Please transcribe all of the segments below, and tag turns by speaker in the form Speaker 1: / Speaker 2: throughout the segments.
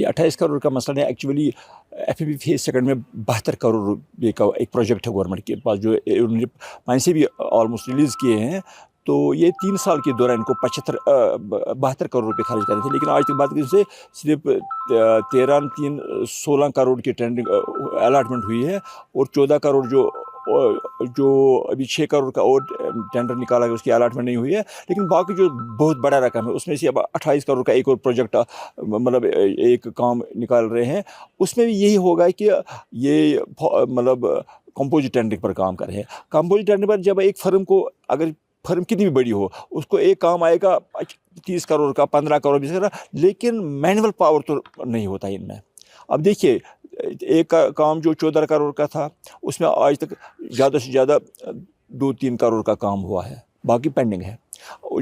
Speaker 1: یہ 28 करोड़ का मसला नहीं, एक्चुअली एफएमबी फेज सेकंड में 72 करोड़ रुपये का एक प्रोजेक्ट है गवर्नमेंट के पास, जो उन्होंने पैसे भी ऑलमोस्ट रिलीज़ किए हैं। तो ये 3 साल के दौरान इनको 72 करोड़ रुपए खर्च करने थे, लेकिन आज तक बात की से सिर्फ 13-3-16 करोड़ की टेंडरिंग अलॉटमेंट हुई है, और 14 करोड़ जो अभी 6 करोड़ का और टेंडर निकाला गया, उसकी अलॉटमेंट नहीं हुई है। लेकिन बाकी जो बहुत बड़ा रकम है, उसमें से अब 28 करोड़ का एक और प्रोजेक्ट मतलब एक काम निकाल रहे हैं। उसमें भी यही होगा कि ये मतलब कंपोजिट टेंडरिंग पर काम कर रहे हैं। कंपोजिट टेंडरिंग पर जब एक फर्म को, अगर फर्म कितनी भी बड़ी हो, उसको एक काम आएगा 30 करोड़ का, 15 करोड़, 20 करोड़, लेकिन मैनुअल पावर तो नहीं होता इनमें। अब देखिए, एक काम जो 14 करोड़ का था, उसमें आज तक ज़्यादा से ज़्यादा 2-3 करोड़ का काम हुआ है, बाकी पेंडिंग है।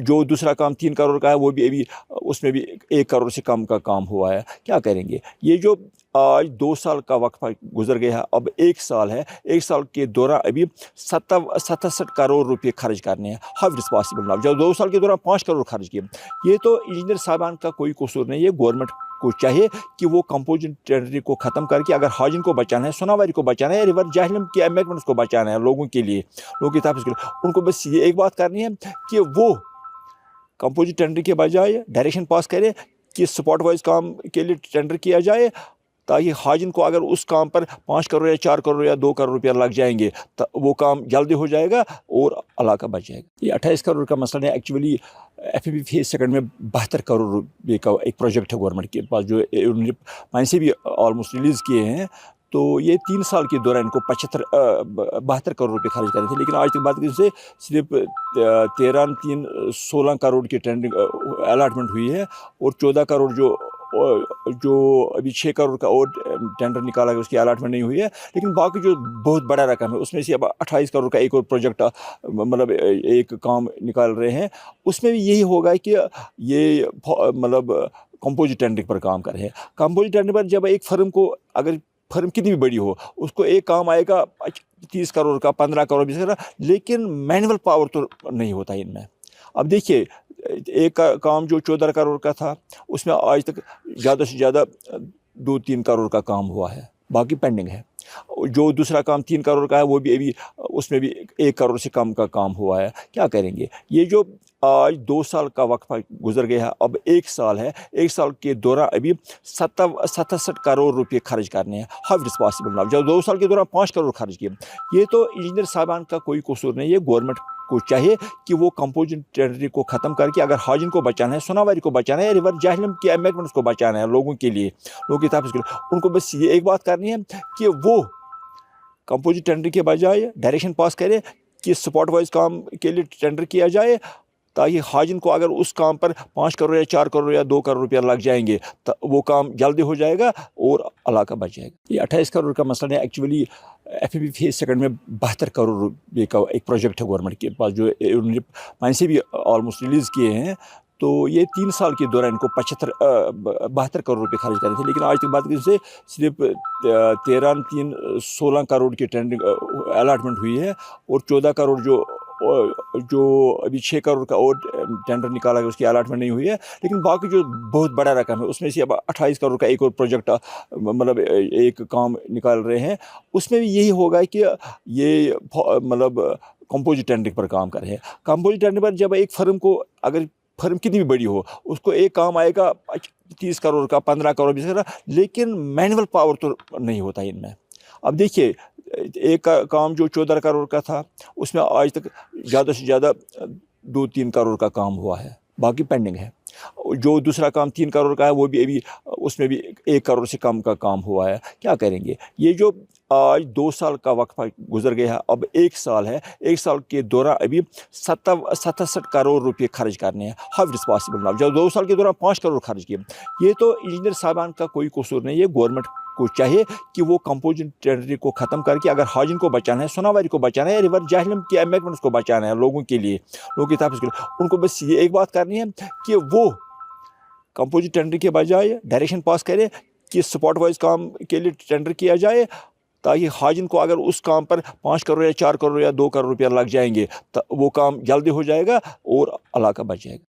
Speaker 1: जो दूसरा काम 3 करोड़ का है, वो भी अभी उसमें भी 1 करोड़ से कम का काम हुआ है। क्या करेंगे? ये जो आज 2 साल का वक्फा गुजर गया है, अब 1 साल है, 1 साल के दौरान अभी 67 करोड़ रुपये खर्च करने हैं। How it is possible now? जब 2 साल के दौरान 5 करोड़ खर्च किए, ये तो इंजीनियर साहबान का कोई कसूर नहीं है। गवर्नमेंट को चाहिए कि वो कंपोजिट टेंडरिंग को ख़त्म करके, अगर हाजिन को बचाना है, सोनावारी को बचाना है, रिवर जाहलम के एमेंटमेंट्स को बचाना है, लोगों के लिए, लोगों की तहफ़्फ़ुज़ के लिए, उनको बस ये एक बात करनी है कि वो कंपोजिट टेंडर के बजाय डायरेक्शन पास करे कि स्पॉट वाइज काम के लिए टेंडर किया जाए, ताकि हाजिन को अगर उस काम पर 5 करोड़ या 4 करोड़ या 2 करोड़ रुपया लग जाएंगे, तो वो काम जल्दी हो जाएगा और इलाका बच जाएगा। ये 28 करोड़ का मसला नहीं, एक्चुअली एफएमबी फेज सेकंड में 72 करोड़ रुपये का एक प्रोजेक्ट है गवर्नमेंट के पास, जो उन्होंने पैसे भी ऑलमोस्ट रिलीज़ किए हैं। तो ये 3 साल के दौरान इनको 72 करोड़ रुपए खर्च करने थे, लेकिन आज तक बात की से सिर्फ 13-3-16 करोड़ की टेंडरिंग अलॉटमेंट हुई है, और 14 करोड़ जो अभी 6 करोड़ का और टेंडर निकाला गया, उसकी अलॉटमेंट नहीं हुई है। लेकिन बाकी जो बहुत बड़ा रकम है, उसमें से अब 28 करोड़ का एक और प्रोजेक्ट मतलब एक काम निकाल रहे हैं। उसमें भी यही होगा कि ये मतलब कंपोजिट टेंडरिंग पर काम कर रहे हैं। कंपोजिट टेंडरिंग पर जब एक फर्म को, अगर फर्म कितनी भी बड़ी हो, उसको एक काम आएगा 30 करोड़ का, 15 करोड़, 20 करोड़, लेकिन मैनुअल पावर तो नहीं होता इनमें। अब देखिए, एक काम जो 14 करोड़ का था, उसमें आज तक ज़्यादा से ज़्यादा 2-3 करोड़ का काम हुआ है, बाकी पेंडिंग है। जो दूसरा काम 3 करोड़ का है, वो भी अभी उसमें भी 1 करोड़ से कम का काम हुआ है। क्या करेंगे? ये जो आज 2 साल का वक्फा गुजर गया है, अब 1 साल है, 1 साल के दौरान अभी 67 करोड़ रुपये खर्च करने हैं। How it is possible now? जब 2 साल के दौरान 5 करोड़ खर्च किए, ये तो इंजीनियर साहबान का कोई कसूर नहीं है। गवर्नमेंट को चाहिए कि वो कंपोजिट टेंडरिंग को ख़त्म करके, अगर हाजिन को बचाना है, सोनावारी को बचाना है, रिवर जाहलम के एमेंटमेंट्स को बचाना है, लोगों के लिए, लोगों की तहफ़्फ़ुज़ के लिए, उनको बस ये एक बात करनी है कि वो कंपोजिट टेंडर के बजाय डायरेक्शन पास करे कि स्पॉट वाइज काम के लिए टेंडर किया जाए, ताकि हाजिन को अगर उस काम पर 5 करोड़ या 4 करोड़ या 2 करोड़ रुपया लग जाएंगे, तो वो काम जल्दी हो जाएगा और इलाका बच जाएगा। ये 28 करोड़ का मसला नहीं, एक्चुअली एफएमबी फेज सेकंड में 72 करोड़ रुपये का एक प्रोजेक्ट है गवर्नमेंट के पास, जो उन्होंने पैसे भी ऑलमोस्ट रिलीज़ किए हैं। तो ये 3 साल के दौरान इनको 72 करोड़ रुपये खर्च करने थे, लेकिन आज तक बात की से सिर्फ 13-3-16 करोड़ की टेंडरिंग अलॉटमेंट हुई है, और 14 करोड़ जो अभी 6 करोड़ का और टेंडर निकाला गया, उसकी अलॉटमेंट नहीं हुई है। लेकिन बाकी जो बहुत बड़ा रकम है, उसमें से अब 28 करोड़ का एक और प्रोजेक्ट मतलब एक काम निकाल रहे हैं। उसमें भी यही होगा कि ये मतलब कंपोजिट टेंडरिंग पर काम कर रहे हैं। कंपोजिट टेंडरिंग पर जब एक फर्म को, अगर फर्म कितनी भी बड़ी हो, उसको एक काम आएगा 30 करोड़ का, 15 करोड़, 20 करोड़, लेकिन मैनुअल पावर तो नहीं होता इनमें। अब देखिए, एक काम जो 14 करोड़ का था, उसमें आज तक ज़्यादा से ज़्यादा 2-3 करोड़ का काम हुआ है, बाकी पेंडिंग है। जो दूसरा काम 3 करोड़ का है, वो भी अभी उसमें भी 1 करोड़ से कम का काम हुआ है। क्या करेंगे? ये जो आज 2 साल का वक्फा गुजर गया है, अब 1 साल है, 1 साल के दौरान अभी 67 करोड़ रुपये खर्च करने हैं। How it is possible now? जब 2 साल के दौरान 5 करोड़ खर्च किए, ये तो इंजीनियर साहबान का कोई कसूर नहीं है। गवर्नमेंट को चाहिए कि वो कंपोजिट टेंडरिंग को ख़त्म करके, अगर हाजिन को बचाना है, सोनावारी को बचाना है, रिवर जाहलम के एमेंटमेंट्स को बचाना है, लोगों के लिए, लोगों की तहफ़्फ़ुज़ के लिए, उनको बस ये एक बात करनी है कि वो कंपोजिट टेंडर के बजाय डायरेक्शन पास करे कि स्पॉट वाइज काम के लिए टेंडर किया जाए, ताकि हाजिन को अगर उस काम पर 5 करोड़ या 4 करोड़ या 2 करोड़ रुपया लग जाएंगे, तो वो काम जल्दी हो जाएगा और इलाका बच जाएगा।